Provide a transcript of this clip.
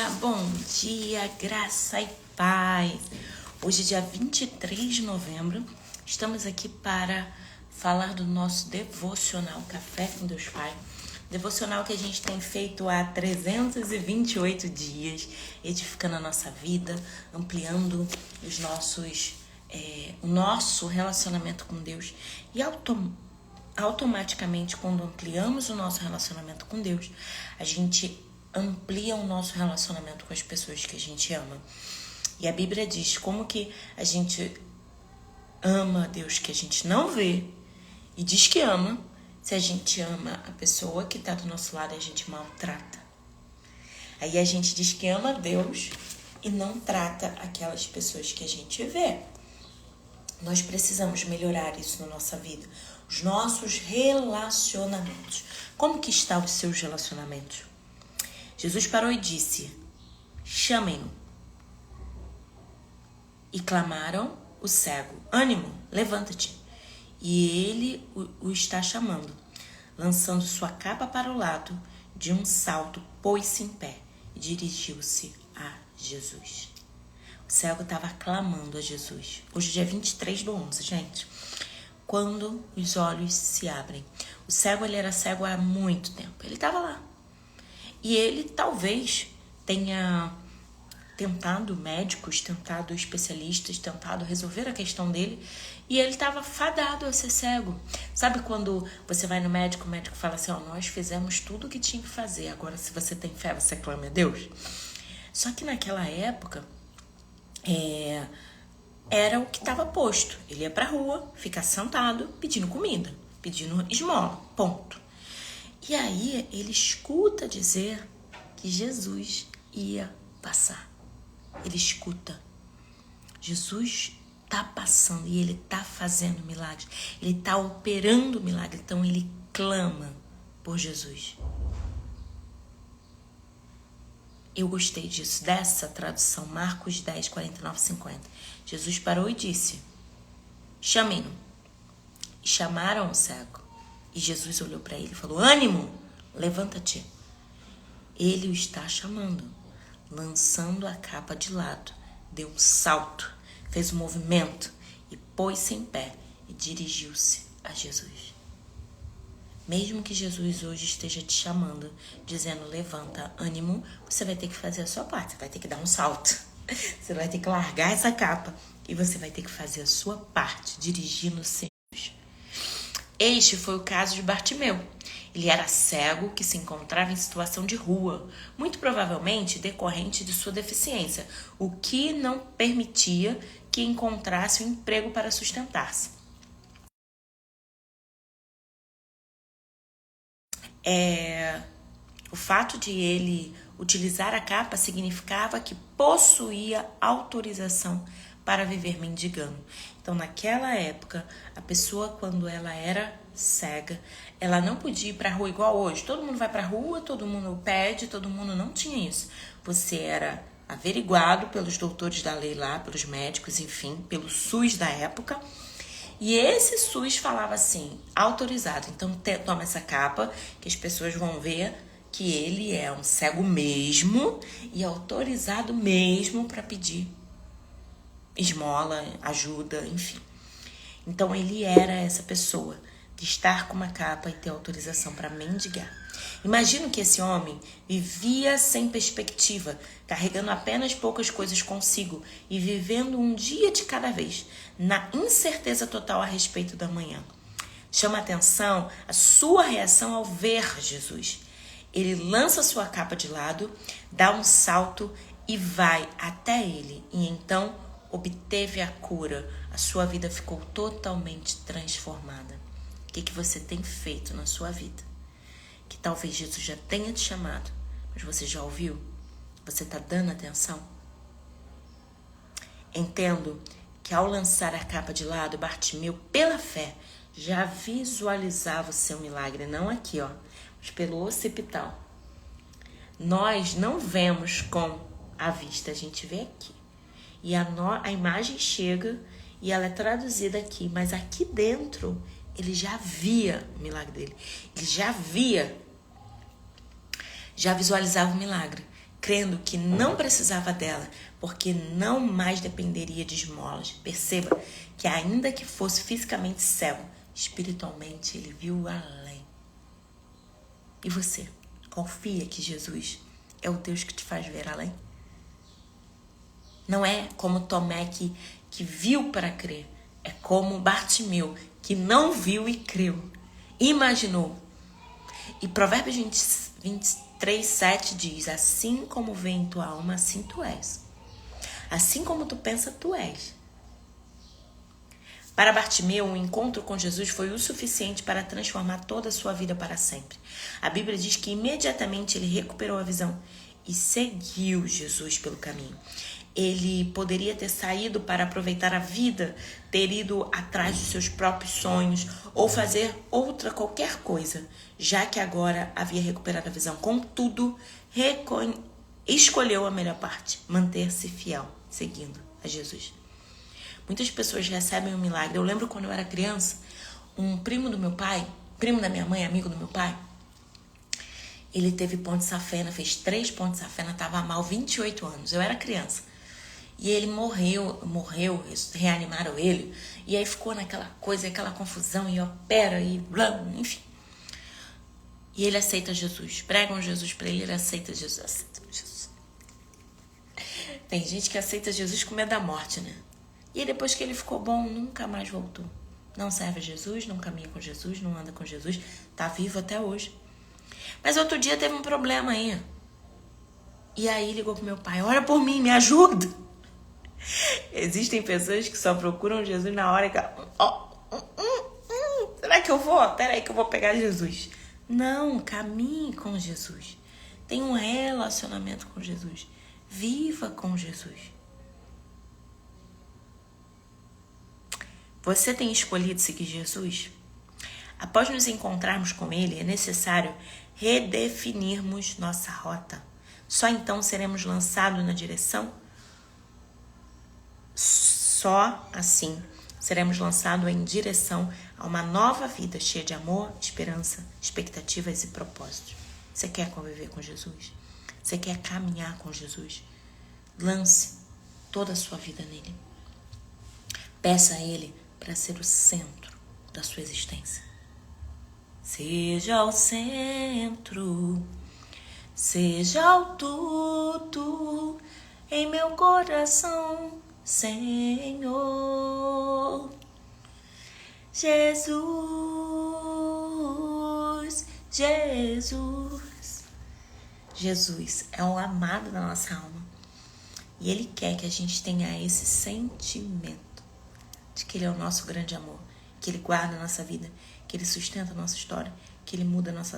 bom dia, graça e paz. Hoje, dia 23 de novembro, estamos aqui para falar do nosso devocional Café com Deus Pai. Devocional que a gente tem feito há 328 dias, edificando a nossa vida, ampliando o nosso relacionamento com Deus. E automaticamente, quando ampliamos o nosso relacionamento com Deus, a gente amplia o nosso relacionamento com as pessoas que a gente ama. E a Bíblia diz como que a gente ama a Deus que a gente não vê e diz que ama se a gente ama a pessoa que está do nosso lado e a gente maltrata. Aí a gente diz que ama a Deus e não trata aquelas pessoas que a gente vê. Nós precisamos melhorar isso na nossa vida. Os nossos relacionamentos. Como que estão os seus relacionamentos? Jesus parou e disse: chamem-no. E clamaram o cego: ânimo, levanta-te. E ele o está chamando. Lançando sua capa para o lado, de um salto, pôs-se em pé e dirigiu-se a Jesus. O cego estava clamando a Jesus. Hoje é dia 23/11, gente. Quando os olhos se abrem. O cego, ele era cego há muito tempo. Ele estava lá. E ele talvez tenha tentado médicos, tentado especialistas, tentado resolver a questão dele. E ele estava fadado a ser cego. Sabe quando você vai no médico, o médico fala assim: nós fizemos tudo o que tinha que fazer. Agora, se você tem fé, você clama a Deus. Só que naquela época, era o que estava posto. Ele ia pra rua, ficar sentado, pedindo comida, pedindo esmola, ponto. E aí ele escuta dizer que Jesus ia passar. Ele escuta. Jesus está passando e ele está fazendo milagres. Ele está operando milagre. Então ele clama por Jesus. Eu gostei disso, dessa tradução, Marcos 10, 49, 50. Jesus parou e disse: chamem-no. E chamaram o cego. E Jesus olhou para ele e falou: ânimo, levanta-te. Ele o está chamando. Lançando a capa de lado, deu um salto, fez um movimento e pôs-se em pé e dirigiu-se a Jesus. Mesmo que Jesus hoje esteja te chamando, dizendo: levanta, ânimo, você vai ter que fazer a sua parte, você vai ter que dar um salto. Você vai ter que largar essa capa e você vai ter que fazer a sua parte, dirigindo-se a Jesus. Este foi o caso de Bartimeu. Ele era cego que se encontrava em situação de rua, muito provavelmente decorrente de sua deficiência, o que não permitia que encontrasse um emprego para sustentar-se. O fato de ele utilizar a capa significava que possuía autorização para viver mendigando. Então, naquela época, a pessoa, quando ela era cega, ela não podia ir para a rua igual hoje. Todo mundo vai para a rua, todo mundo pede, todo mundo não tinha isso. Você era averiguado pelos doutores da lei lá, pelos médicos, enfim, pelo SUS da época. E esse SUS falava assim: autorizado. Então, toma essa capa, que as pessoas vão ver que ele é um cego mesmo e autorizado mesmo para pedir esmola, ajuda, enfim. Então, ele era essa pessoa de estar com uma capa e ter autorização para mendigar. Imagino que esse homem vivia sem perspectiva, carregando apenas poucas coisas consigo e vivendo um dia de cada vez, na incerteza total a respeito da manhã. Chama atenção a sua reação ao ver Jesus. Ele lança sua capa de lado, dá um salto e vai até ele. E então obteve a cura. A sua vida ficou totalmente transformada. O que você tem feito na sua vida? Que talvez Jesus já tenha te chamado, mas você já ouviu? Você está dando atenção? Entendo que ao lançar a capa de lado, Bartimeu, pela fé, já visualizava o seu milagre. Não aqui, mas pelo occipital. Nós não vemos com a vista, a gente vê aqui. E a imagem chega e ela é traduzida aqui, mas aqui dentro ele já via o milagre dele. Ele já visualizava o milagre. crendo que não precisava dela, porque não mais dependeria de esmolas. Perceba que ainda que fosse fisicamente cego, espiritualmente ele viu além. E você, confia que Jesus é o Deus que te faz ver além? Não é como Tomé que viu para crer, é como Bartimeu, que não viu e creu, imaginou. E Provérbios 23:7 diz: assim como vê em tua alma, assim tu és. Assim como tu pensa, tu és. Para Bartimeu, o encontro com Jesus foi o suficiente para transformar toda a sua vida para sempre. A Bíblia diz que imediatamente ele recuperou a visão e seguiu Jesus pelo caminho. Ele poderia ter saído para aproveitar a vida, ter ido atrás dos seus próprios sonhos ou fazer qualquer coisa, já que agora havia recuperado a visão. Contudo, escolheu a melhor parte, manter-se fiel, seguindo a Jesus. Muitas pessoas recebem um milagre. Eu lembro quando eu era criança, um primo do meu pai, primo da minha mãe, amigo do meu pai, ele teve ponte safena, fez 3 pontes safena, estava mal, 28 anos. Eu era criança. E ele morreu, reanimaram ele. E aí ficou naquela coisa, aquela confusão, e opera, e blá, enfim. E ele aceita Jesus. Pregam Jesus para ele, ele aceita Jesus. Tem gente que aceita Jesus com medo da morte, né? E aí, depois que ele ficou bom, nunca mais voltou. Não serve a Jesus, não caminha com Jesus, não anda com Jesus. Tá vivo até hoje. Mas outro dia teve um problema aí. E aí ligou pro meu pai: ora por mim, me ajuda. Existem pessoas que só procuram Jesus na hora que... será que eu vou? Peraí que eu vou pegar Jesus. Não, caminhe com Jesus. Tenha um relacionamento com Jesus. Viva com Jesus. Você tem escolhido seguir Jesus? Após nos encontrarmos com Ele, é necessário redefinirmos nossa rota. Só então seremos lançados na direção. Só assim seremos lançados em direção a uma nova vida cheia de amor, esperança, expectativas e propósitos. Você quer conviver com Jesus? Você quer caminhar com Jesus? Lance toda a sua vida nele. Peça a Ele para ser o centro da sua existência. Seja o centro, seja o tudo em meu coração, Senhor. Jesus, Jesus. Jesus é o amado da nossa alma. E Ele quer que a gente tenha esse sentimento de que Ele é o nosso grande amor, que Ele guarda a nossa vida, que Ele sustenta a nossa história, que Ele muda a nossa